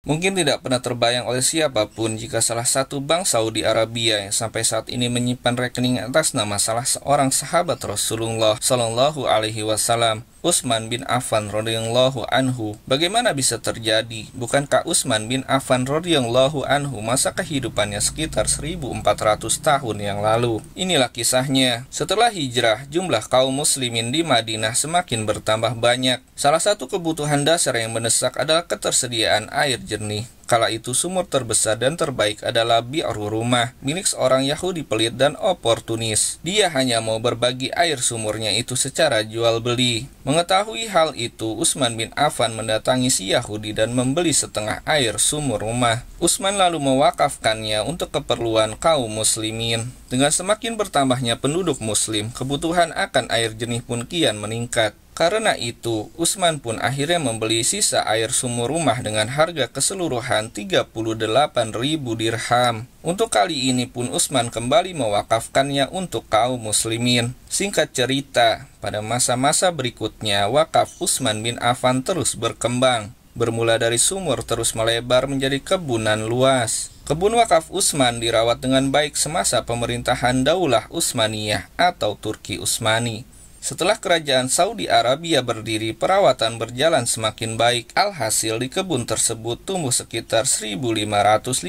Mungkin tidak pernah terbayang oleh siapapun jika salah satu bank Saudi Arabia yang sampai saat ini menyimpan rekening atas nama salah seorang sahabat Rasulullah Shallallahu Alaihi Wasallam, Utsman bin Affan radhiyallahu anhu. Bagaimana bisa terjadi? Bukankah Utsman bin Affan radhiyallahu anhu masa kehidupannya sekitar 1400 tahun yang lalu? Inilah kisahnya. Setelah hijrah, jumlah kaum muslimin di Madinah semakin bertambah banyak. Salah satu kebutuhan dasar yang mendesak adalah ketersediaan air jernih. Kala itu sumur terbesar dan terbaik adalah Bi'ru Rumah, milik seorang Yahudi pelit dan oportunis. Dia hanya mau berbagi air sumurnya itu secara jual beli. Mengetahui hal itu, Utsman bin Affan mendatangi si Yahudi dan membeli setengah air sumur rumah. Utsman lalu mewakafkannya untuk keperluan kaum muslimin. Dengan semakin bertambahnya penduduk muslim, kebutuhan akan air jernih pun kian meningkat. Karena itu, Utsman pun akhirnya membeli sisa air sumur rumah dengan harga keseluruhan 38.000 dirham. Untuk kali ini pun Utsman kembali mewakafkannya untuk kaum muslimin. Singkat cerita, pada masa-masa berikutnya, wakaf Utsman bin Affan terus berkembang. Bermula dari sumur terus melebar menjadi kebunan luas. Kebun wakaf Utsman dirawat dengan baik semasa pemerintahan Daulah Utsmaniyah atau Turki Utsmani. Setelah kerajaan Saudi Arabia berdiri, perawatan berjalan semakin baik. Alhasil di kebun tersebut tumbuh sekitar 1.550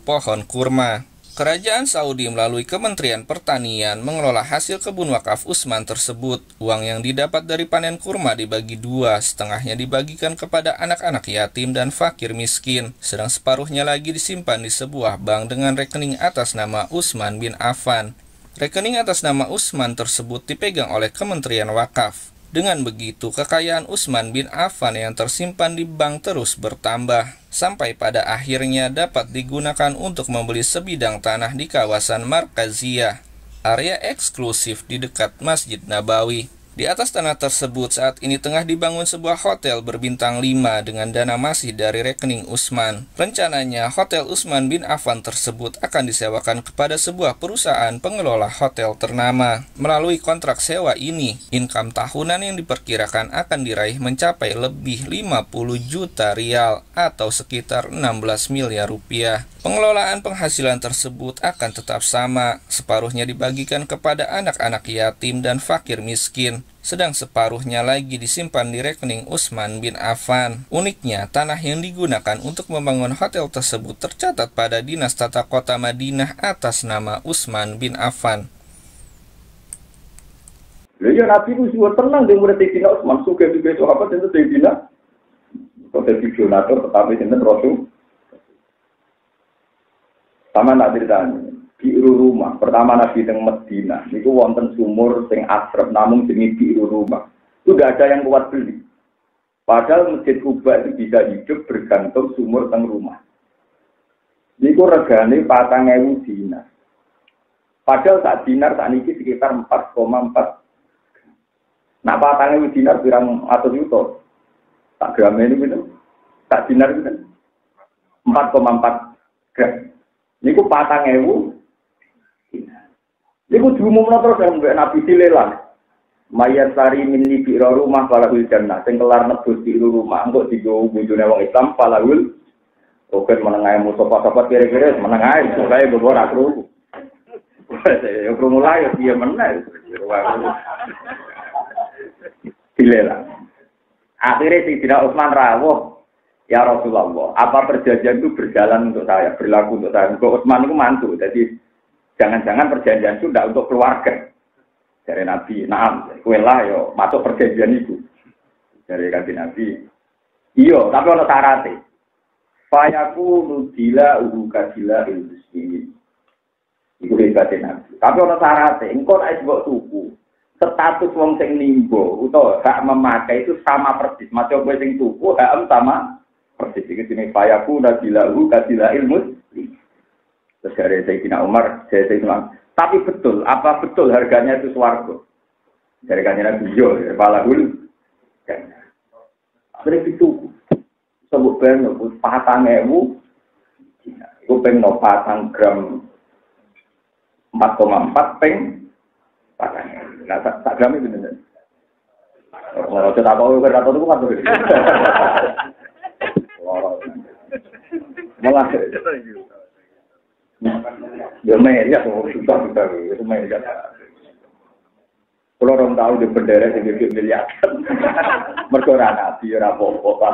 pohon kurma. Kerajaan Saudi melalui Kementerian Pertanian mengelola hasil kebun wakaf Utsman tersebut. Uang yang didapat dari panen kurma dibagi dua, setengahnya dibagikan kepada anak-anak yatim dan fakir miskin, sedang separuhnya lagi disimpan di sebuah bank dengan rekening atas nama Utsman bin Affan. Rekening atas nama Utsman tersebut dipegang oleh Kementerian Wakaf. Dengan begitu, kekayaan Utsman bin Affan yang tersimpan di bank terus bertambah, sampai pada akhirnya dapat digunakan untuk membeli sebidang tanah di kawasan Markaziyah, area eksklusif di dekat Masjid Nabawi. Di atas tanah tersebut saat ini tengah dibangun sebuah hotel berbintang 5 dengan dana masih dari rekening Utsman. Rencananya hotel Utsman bin Affan tersebut akan disewakan kepada sebuah perusahaan pengelola hotel ternama. Melalui kontrak sewa ini, income tahunan yang diperkirakan akan diraih mencapai lebih 50 juta rial atau sekitar 16 miliar rupiah. Pengelolaan penghasilan tersebut akan tetap sama, separuhnya dibagikan kepada anak-anak yatim dan fakir miskin, sedang separuhnya lagi disimpan di rekening Utsman bin Affan. Uniknya, tanah yang digunakan untuk membangun hotel tersebut tercatat pada Dinas Tata Kota Madinah atas nama Utsman bin Affan. Ya Nabi itu juga tenang dengan murid Sayyidina Utsman, suka-suka sahabat itu Sayyidina. Hotel donatur tetapi itu Rasul. Sama nak ceritanya, Bi'ru Rumah. Pertama Nabi teng Madinah, itu wonten sumur sing asrep namun jenis Bi'ru Rumah. Itu tidak ada yang kuat beli. Padahal Masjid Kuba itu bisa hidup bergantung sumur teng rumah. Itu regane 4.000 dinar. Padahal saat dinar saat ini sekitar 4,4. Nah 4.000 dinar kurang 100 juta. Tak gram ini gitu. Tak dinar gitu. 4,4 gram. Niku 4.000. Niku diumumno terus sampe Nabi silelan. Mayat sari minni bi rumah falahul jannah. Sing kelar nebus di rumah engko digo bojone wong Islam falahul. Oke menengae musofa-sofa kira-kira menengae supaya bobo ra kru. Ya kru mulai dia meneh. Silelan. Akhirnya Sayyidina Utsman rawuh. Ya Rasulullah, apa perjanjian itu berjalan untuk saya, berlaku untuk saya. Untuk Utsman itu mantu, jadi jangan-jangan perjanjian itu tidak untuk keluarga. Dari Nabi, naam, kuelah yo masuk perjanjian itu. Dari kanjeng Nabi, iya, tapi ada syaratnya. Fayaku nudila kadila ilmuslimin. Itu hebatnya Nabi. Tapi ada syaratnya, engkau naik sebuah tuku. Status wong sing nimbo, atau hak memakai itu sama persis. Macam gue sing tuku, hak sama persis itu jenis fayaku nadilahu kadila ilmus. Terus dari Sayyidina Umar, Sayyidina. Tapi betul, apa betul harganya itu swarga? Dari kanjeng Nabi yo, falahul. Akhirnya itu sebut ben 4.000. Iku peng 4 gram 4,4 peng 4.000. Nah, tak gram itu bener. Kalau cerita apa itu kan Malah ya miliar susah itu miliar. Kalau orang tahu di bendera di miliar, mereka nabi ora apa-apa.